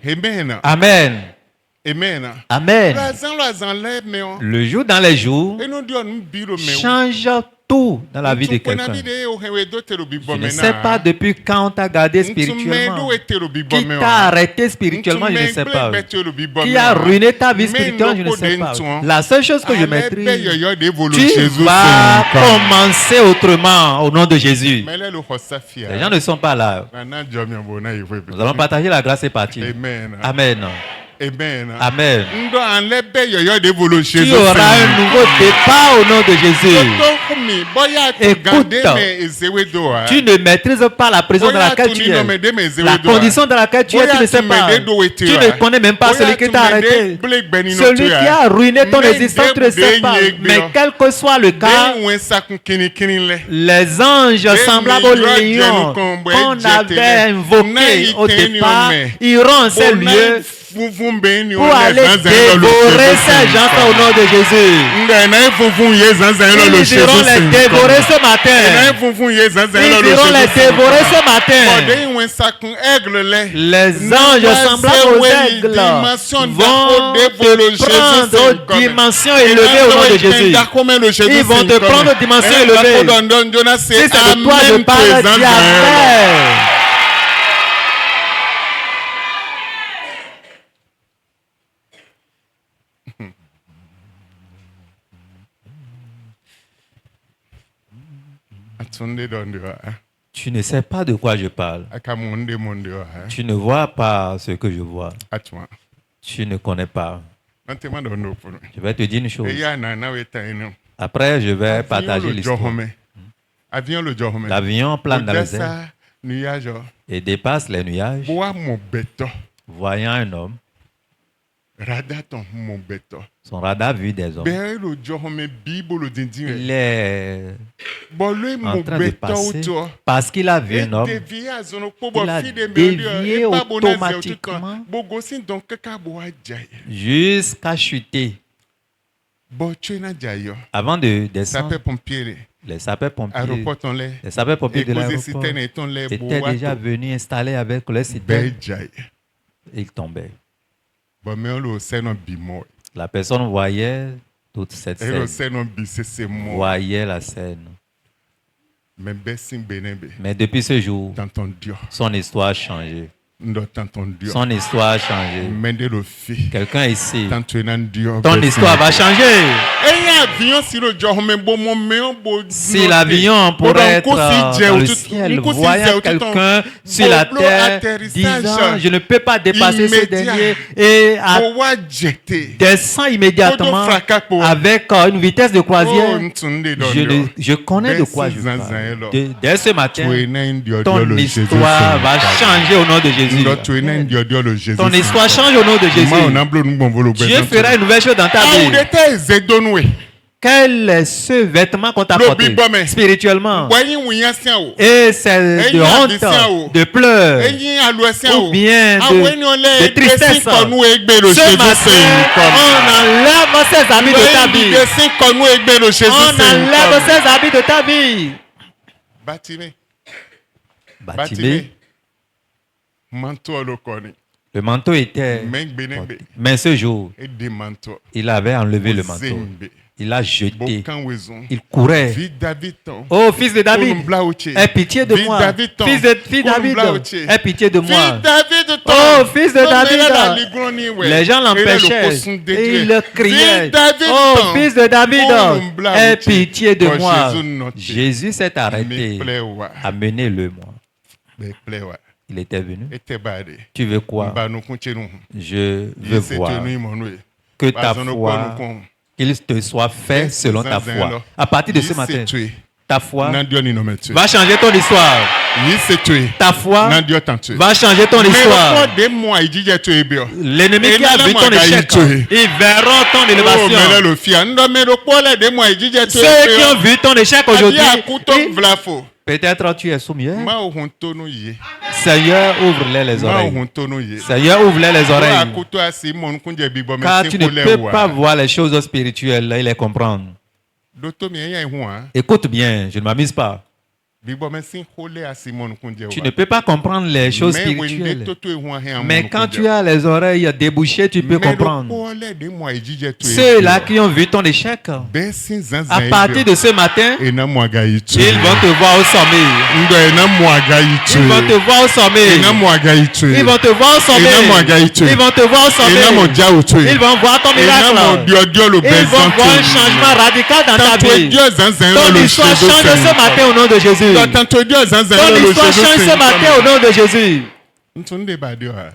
Amen. Amen. Le jour dans les jours change tout dans la vie de quelqu'un. Je ne sais pas depuis quand on t'a gardé spirituellement. Qui t'a arrêté spirituellement, je ne sais pas. Qui a ruiné ta vie spirituelle, je ne sais pas. La seule chose que je maîtrise, tu vas commencer autrement au nom de Jésus. Les gens ne sont pas là. Nous allons partager la grâce et partir. Amen. Amen. Amen. Tu auras un nouveau départ au nom de Jésus. Écoute, tu ne maîtrises pas la prison dans laquelle tu es. La condition dans laquelle tu es, tu ne sais pas. Tu ne connais même pas celui qui t'a arrêté. Celui qui a ruiné ton existence, tu ne sais pas. Mais quel que soit le cas, les anges semblables aux lions qu'on avait invoqués au départ iront en ces lieux pour aller dévorer ces gens au nom de Jésus. Ils iront les dévorer ce matin. Ils iront les dévorer ce matin. Les anges semblables aux aigles vont te prendre aux dimensions élevées au nom de Jésus. Ils vont te prendre aux dimensions élevées. Si c'est de toi je parle, dis Amen. Tu ne sais pas de quoi je parle. Tu ne vois pas ce que je vois. Tu ne connais pas. Je vais te dire une chose. Après, je vais partager l'histoire. L'avion plane dans les airs et dépasse les nuages. Voyant un homme, son radar vu des hommes. Il est en train de passer parce qu'il a vu un homme. Il a dévié automatiquement jusqu'à chuter. Avant de descendre, les sapeurs-pompiers de l'aéroport étaient déjà venus installer avec les citernes. Il tombait. La personne voyait toute cette scène. Voyait la scène. Mais depuis ce jour, son histoire a changé. Son histoire a changé. Quelqu'un ici, ton histoire va changer. Si l'avion pourrait être dans le ciel, voyant quelqu'un sur la terre, disant je ne peux pas dépasser ce dernier, et descend immédiatement avec une vitesse de croisière, je connais de quoi je parle. Dès ce matin, ton histoire va changer au nom de Jésus. Ton histoire change au nom de Jésus. Dieu fera une nouvelle chose dans ta vie. Quel est ce vêtement qu'on t'a porté spirituellement? Et c'est de honte, de pleurs, ou bien de tristesse. Ce matin, on enlève ces habits de ta vie. On enlève ces habits de ta vie. Bartimée. Le manteau était porté. Mais ce jour, il avait enlevé le manteau. Il l'a jeté. Il courait. Oh, fils de David, aie pitié de moi. Fils de David, aie pitié de moi. Oh, fils de David. Les gens l'empêchaient et ils le criaient. Oh, fils de David, aie pitié de moi. Jésus s'est arrêté, a mené le moi. Il était venu. Tu veux quoi? Je veux voir que ta foi, qu'il te soit fait selon ta foi. À partir de ce matin, ta foi va changer ton histoire. Ta foi va changer ton histoire. L'ennemi qui a vu ton échec, ils verront ton élévation. Ceux qui ont vu ton échec aujourd'hui, peut-être tu es soumis. Seigneur, ouvre-les oreilles. Seigneur, ouvre-les les oreilles. Car tu ne peux pas voir les choses spirituelles et les comprendre. Écoute bien, je ne m'amuse pas. Tu ne peux pas comprendre les choses spirituelles. Mais quand tu as les oreilles débouchées, tu peux comprendre. Ceux-là qui ont vu ton échec, à partir de ce matin, ils vont te voir au sommet. Ils vont te voir au sommet. Ils vont te voir au sommet. Ils vont te voir au sommet. Ils vont voir ton miracle. Ils vont voir un changement radical dans ta vie. Ton histoire change ce matin au nom de Jésus. Ton histoire change ce matin au nom de Jésus.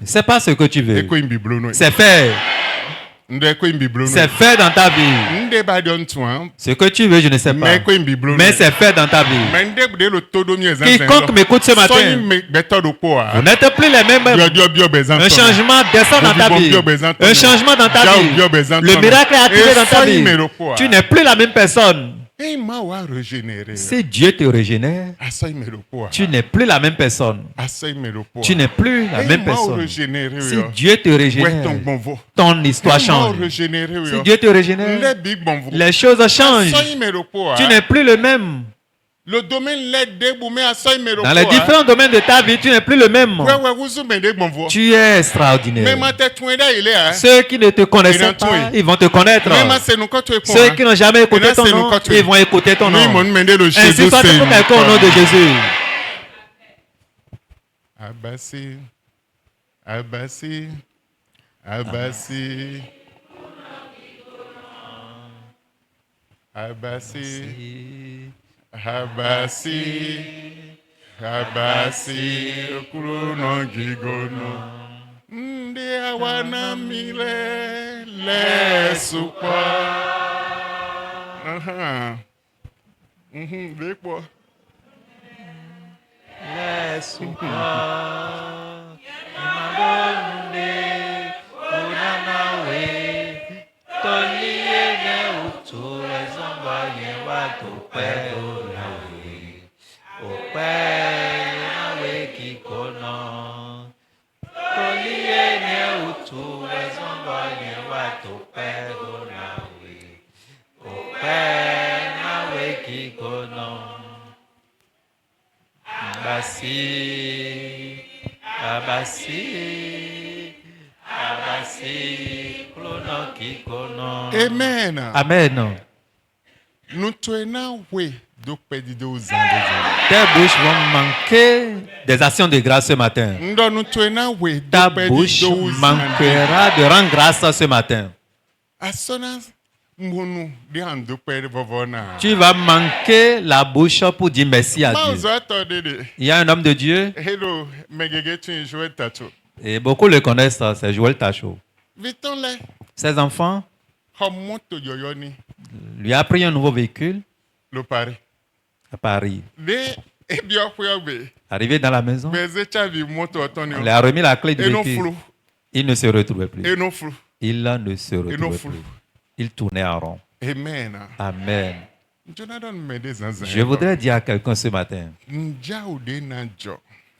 C'est pas ce que tu veux. C'est fait. C'est fait dans ta vie. Ce que tu veux, je ne sais pas. Mais c'est fait dans ta vie. Quiconque m'écoute ce matin, vous n'êtes plus les mêmes. Un changement descend dans ta vie. Un changement dans ta vie. Le miracle est activé dans ta vie. Tu n'es plus la même personne. Si Dieu te régénère, tu n'es plus la même personne. Tu n'es plus la même personne. Si Dieu te régénère, ton histoire change. Si Dieu te régénère, les choses changent. Tu n'es plus le même. Dans les différents domaines de ta vie, tu n'es plus le même. Tu es extraordinaire. Ceux qui ne te connaissent pas, ils vont te connaître. Ceux qui n'ont jamais écouté ton nom, ils vont écouter ton nom. Ainsi soit-il pour quelqu'un au nom de Jésus. Abassi, Abassi, Abassi, Abassi. Habasi, Habasi, Kuruno Gigono, Ndi awana mile le supa. Dekwa. Le supa. Imadonde, Unanawe, Toliene utu ezomba yewa tupeo. Amen. Amen. Nous tenons tes bouches vont manquer des actions de grâce ce matin. Ta bouche manquera de rendre grâce ce matin. Tu vas manquer la bouche pour dire merci à Dieu. Il y a un homme de Dieu. Et beaucoup le connaissent, c'est Joël Tacho. Ses enfants lui a pris un nouveau véhicule à Paris. Arrivé dans la maison, il a remis la clé du véhicule. Il ne se retrouvait plus. Il ne se retrouvait plus. Il tournait en rond. Amen. Amen. Je voudrais dire à quelqu'un ce matin,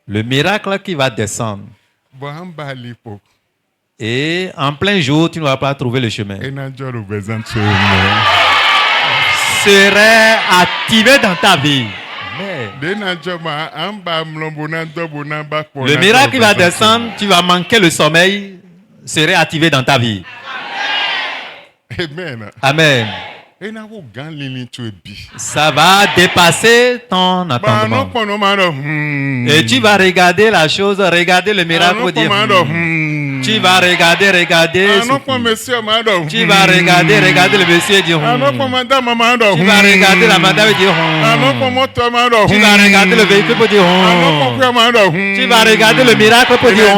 le miracle qui va descendre, et en plein jour, tu ne vas pas trouver le chemin, serait activé dans ta vie. Le miracle qui va descendre, tu vas manquer le sommeil, serait activé dans ta vie. Amen. Amen. Ça va dépasser ton attendement. Et tu vas regarder la chose, regarder le miracle, dire tu vas regarder. Tu vas regarder le monsieur dire tu vas regarder la madame dire tu vas regarder le véhicule pour dire tu vas regarder le miracle pour dire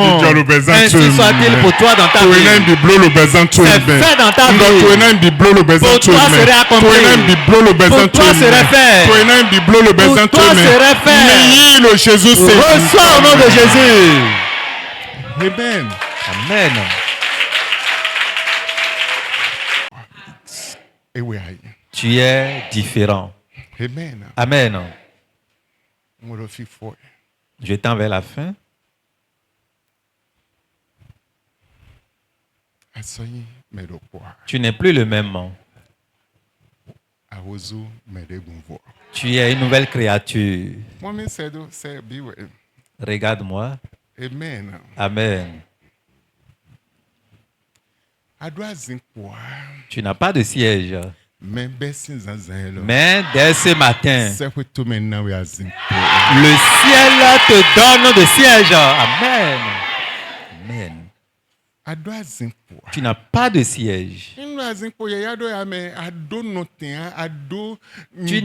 ainsi soit-il pour toi dans ta vie. C'est fait dans ta vie. Pour toi serait accompli. Pour toi serait fait. Pour toi serait fait. Reçois au nom de Jésus. Amen. Amen. Tu es différent. Amen. Amen. Je tends vers la fin. Tu n'es plus le même. Tu es une nouvelle créature. Regarde-moi. Amen. Tu n'as pas de siège. Mais dès ce matin, le ciel te donne de siège. Amen. Amen. Tu n'as pas de siège. Tu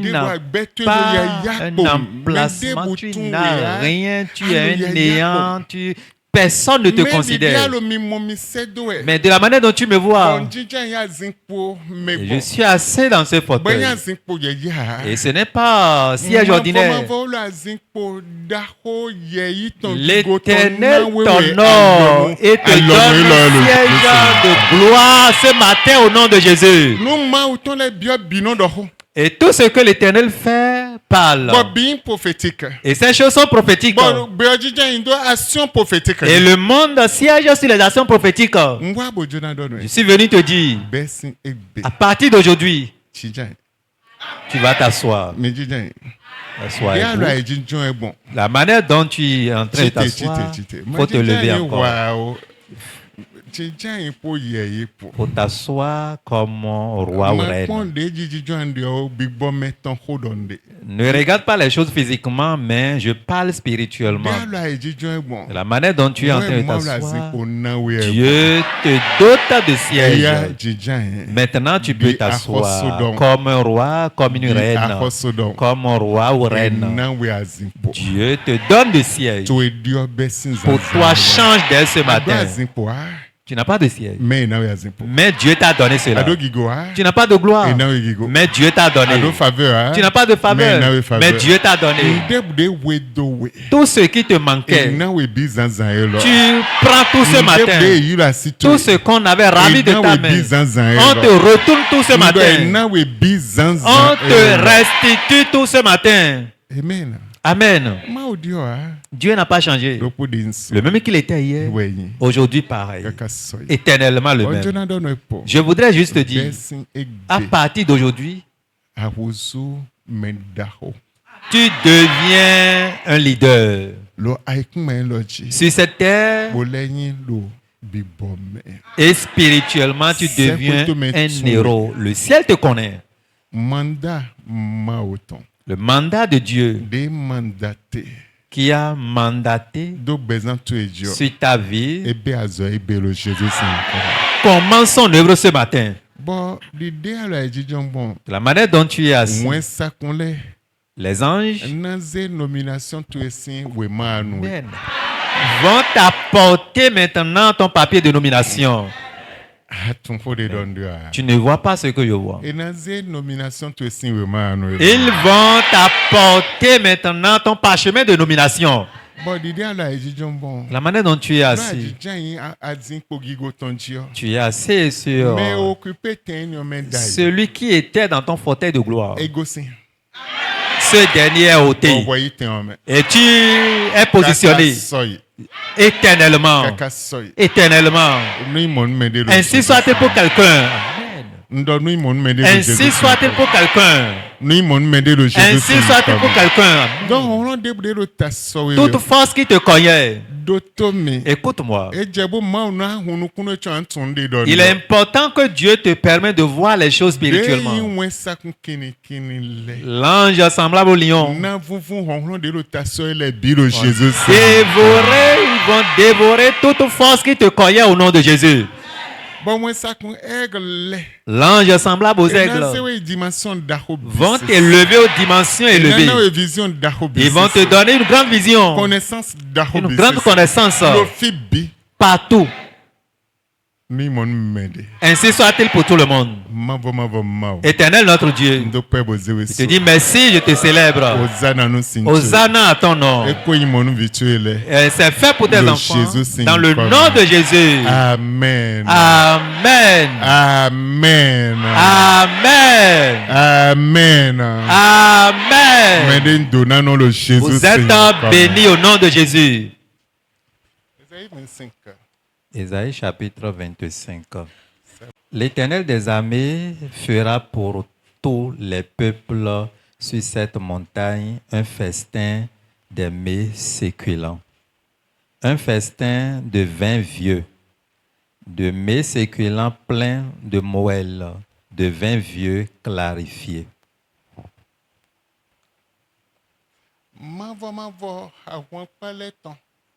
n'as pas un emplacement, tu n'as rien, tu es un néant, personne ne te considère. Mais de la manière dont tu me vois, je suis assis dans ce fauteuil. Et ce n'est pas siège ordinaire. L'Éternel t'honore et te donne un siège de gloire ce matin au nom de Jésus. Et tout ce que l'Éternel fait parle. Et ces choses sont prophétiques. Et le monde siège sur les actions prophétiques. Je suis venu te dire, à partir d'aujourd'hui, tu vas t'asseoir. La manière dont tu es en train de t'asseoir, il faut te lever encore. Pour t'asseoir comme roi ou reine. Ne regarde pas les choses physiquement, mais je parle spirituellement. La manière dont tu es en train de t'asseoir, Dieu te dote de siège. Maintenant, tu peux t'asseoir comme un roi, comme une reine, comme un roi ou reine. Dieu te donne de siège. Pour toi, change dès ce matin. Tu n'as pas de siège. Mais Dieu t'a donné cela. Tu n'as pas de gloire. Mais Dieu t'a donné. Tu n'as pas de faveur. Mais Dieu t'a donné. Tout ce qui te manquait, tu prends tout ce matin. Tout ce qu'on avait ravi de ta main, on te retourne tout ce matin. On te restitue tout ce matin. Amen. Dieu n'a pas changé. Le même qu'il était hier, aujourd'hui pareil. Éternellement le même. Je voudrais juste te dire, à partir d'aujourd'hui, tu deviens un leader. Sur cette terre, et spirituellement, tu deviens un héros. Le ciel te connaît. Le mandat de Dieu qui a mandaté sur ta vie commence son œuvre ce matin. De la manière dont tu es assis, les anges vont t'apporter maintenant ton papier de nomination. Tu ne vois pas ce que je vois. Ils vont t'apporter maintenant ton parchemin de nomination. La manière dont tu es assis, tu es assis sur celui qui était dans ton fauteuil de gloire. Ce dernier est ôté. Et tu es positionné éternellement. Éternellement. Ainsi soit-il pour quelqu'un. Ainsi soit-il pour quelqu'un. Ainsi soit-il pour quelqu'un. Toute force qui te connaît, écoute-moi. Il est important que Dieu te permette de voir les choses spirituellement. L'ange semblable au lion. Ils vont dévorer toute force qui te connaît au nom de Jésus. L'ange semblable aux aigles vont t'élever aux dimensions élevées. Ils vont te donner une grande vision, une grande connaissance partout. Ainsi soit-il pour tout le monde. Éternel notre Dieu, je te dis merci, je te célèbre. Hosanna à ton nom. C'est fait pour tes enfants. Dans le nom de Jésus. Amen. Amen. Amen. Amen. Amen. Amen. Vous êtes bénis au nom de Jésus. Ésaïe chapitre 25. L'Éternel des armées fera pour tous les peuples sur cette montagne un festin des mets séculants, un festin de vin vieux, de mets séculants pleins de moelle, de vin vieux clarifié.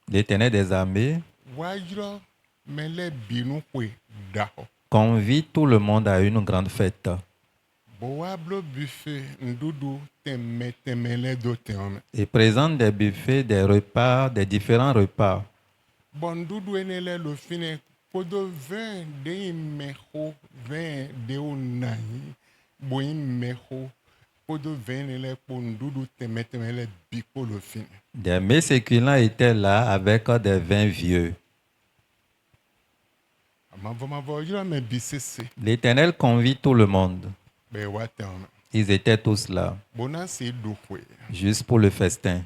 L'Éternel des armées convie tout le monde à une grande fête. Et présente des buffets, des repas, des différents repas. Des mets séculants étaient là avec des vins vieux. L'Éternel convie tout le monde. Ils étaient tous là, juste pour le festin.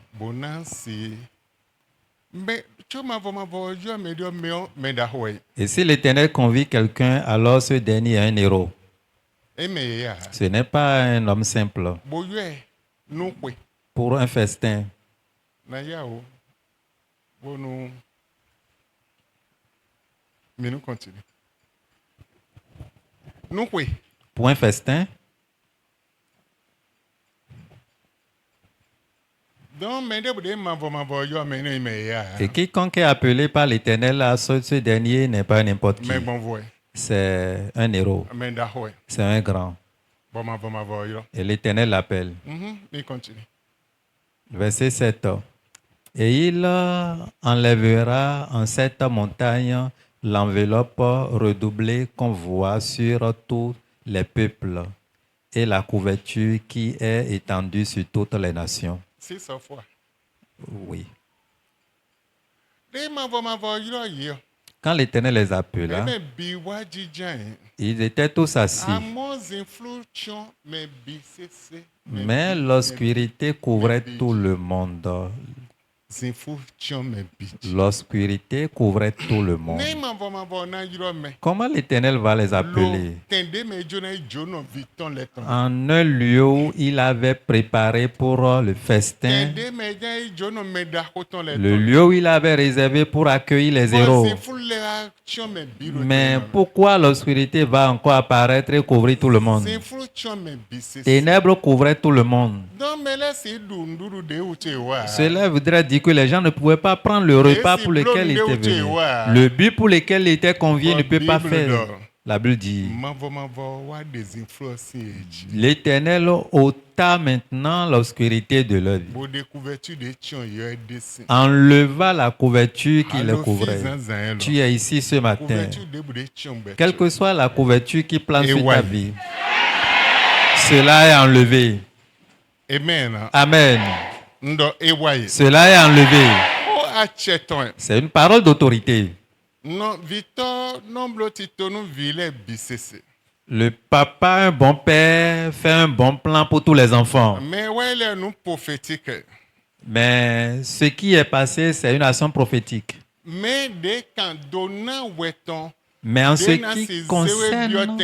Et si l'Éternel convie quelqu'un, alors ce dernier est un héros. Ce n'est pas un homme simple. Pour un festin. Mais nous continuons. Pour un festin. Et quiconque est appelé par l'Éternel à ce dernier n'est pas n'importe qui. C'est un héros. C'est un grand. Et l'Éternel l'appelle. Verset 7. Et il enlèvera en cette montagne l'enveloppe redoublée qu'on voit sur tous les peuples et la couverture qui est étendue sur toutes les nations. Oui. Quand l'Éternel les appela, ils étaient tous assis. Mais l'obscurité couvrait tout le monde. L'obscurité couvrait tout le monde. Comment l'Éternel va les appeler? En un lieu où il avait préparé pour le festin, le lieu où il avait réservé pour accueillir les héros. Mais pourquoi l'obscurité va encore apparaître et couvrir tout le monde? Ténèbres couvraient tout le monde. Cela voudrait dire que les gens ne pouvaient pas prendre le repas pour lequel ils étaient venus. Le but pour lequel ils étaient conviés ne peut pas faire. La Bible dit, l'Éternel ôta maintenant l'obscurité de leur vie. Enleva la couverture qui les couvrait. Tu es ici ce matin. Quelle que soit la couverture qui plane sur ta vie, cela est enlevé. Amen. Cela est enlevé. C'est une parole d'autorité. Le papa, un bon père, fait un bon plan pour tous les enfants. Mais ce qui est passé, c'est une action prophétique. Mais en ce qui concerne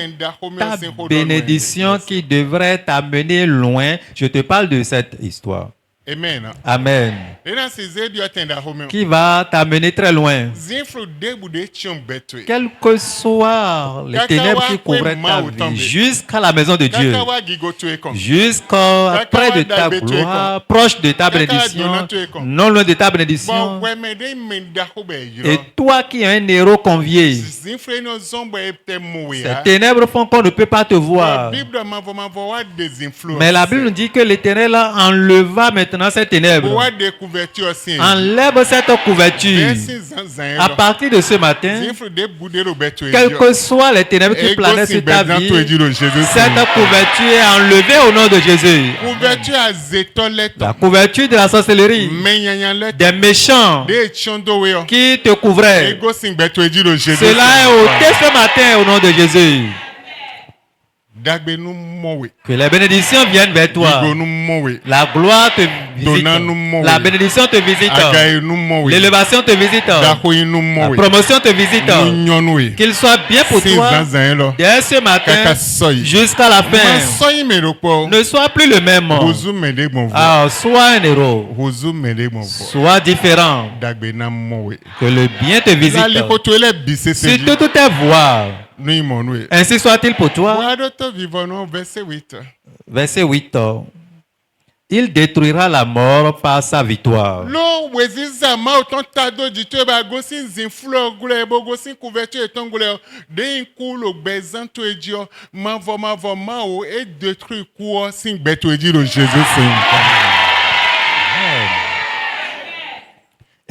ta bénédiction qui devrait t'amener loin, je te parle de cette histoire. Amen. Qui va t'amener très loin. Quelles que soient les ténèbres qui couvraient ta vie, jusqu'à la maison de Dieu, jusqu'à près de ta gloire, proche de ta bénédiction, non loin de ta bénédiction. Et toi qui es un héros convié, ces ténèbres font qu'on ne peut pas te voir. Mais la Bible nous dit que l'Éternel enleva maintenant cette ténèbre. Enlève cette couverture. À partir de ce matin, quelles que soient les ténèbres qui planaient sur ta vie, cette couverture est enlevée au nom de Jésus. La couverture de la sorcellerie, des méchants qui te couvraient, cela est ôté ce matin au nom de Jésus. Que les bénédictions viennent vers toi. La gloire te visite. La bénédiction te visite. L'élévation te visite. La promotion te visite. Qu'il soit bien pour toi dès ce matin jusqu'à la fin. Ne sois plus le même. Sois un héros. Sois différent. Que le bien te visite. Sur toutes tes voies. Ainsi soit-il pour toi. Verset 8. Il détruira la mort par sa victoire.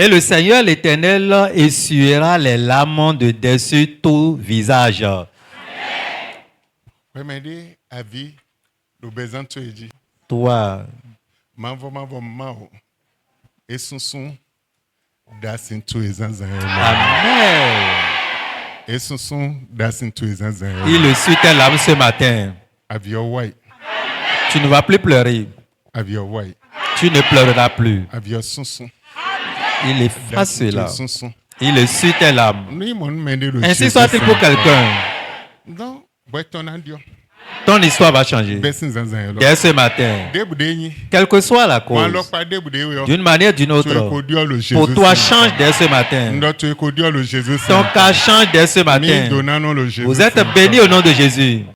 Et le Seigneur l'Éternel essuiera les larmes de dessus tout visage. Toi, il essuie tes larmes ce matin. Tu ne vas plus pleurer. Tu ne pleureras plus. Il efface cela. Il essuie tes larmes. Ainsi soit-il pour quelqu'un. Ton histoire va changer. Dès ce matin, quelle que soit la cause, d'une manière ou d'une autre, pour toi, change dès ce matin. Ton cas change dès ce matin. Vous êtes bénis au nom de Jésus.